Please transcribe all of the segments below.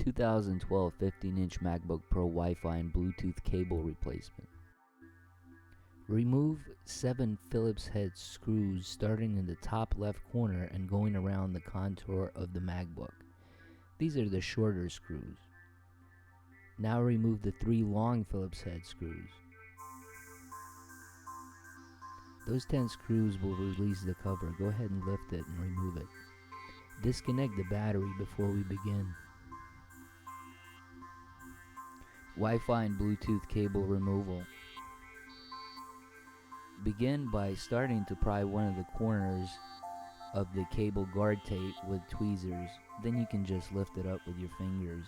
2012 15-inch MacBook Pro Wi-Fi and Bluetooth cable replacement. Remove 7 Phillips head screws starting in the top left corner and going around the contour of the MacBook. These are the shorter screws. Now remove the 3 long Phillips head screws. Those 10 screws will release the cover. Go ahead and lift it and remove it. Disconnect the battery before we begin. Wi-Fi and Bluetooth cable removal. Begin by starting to pry one of the corners of the cable guard tape with tweezers. Then you can just lift it up with your fingers.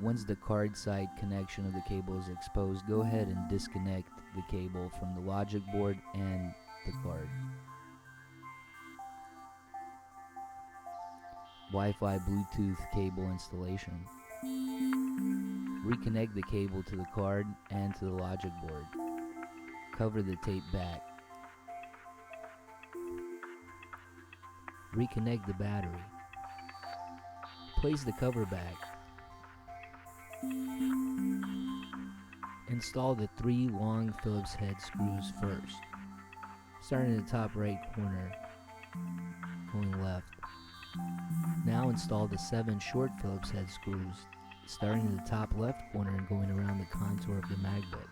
Once the card side connection of the cable is exposed, go ahead and disconnect the cable from the logic board and the card. Wi-Fi Bluetooth cable installation. Reconnect the cable to the card and to the logic board. Cover the tape back. Reconnect the battery. Place the cover back. Install the 3 long Phillips head screws first. Starting in the top right corner, going left. Now install the 7 short Phillips head screws, starting in the top left corner and going around the contour of the MacBook.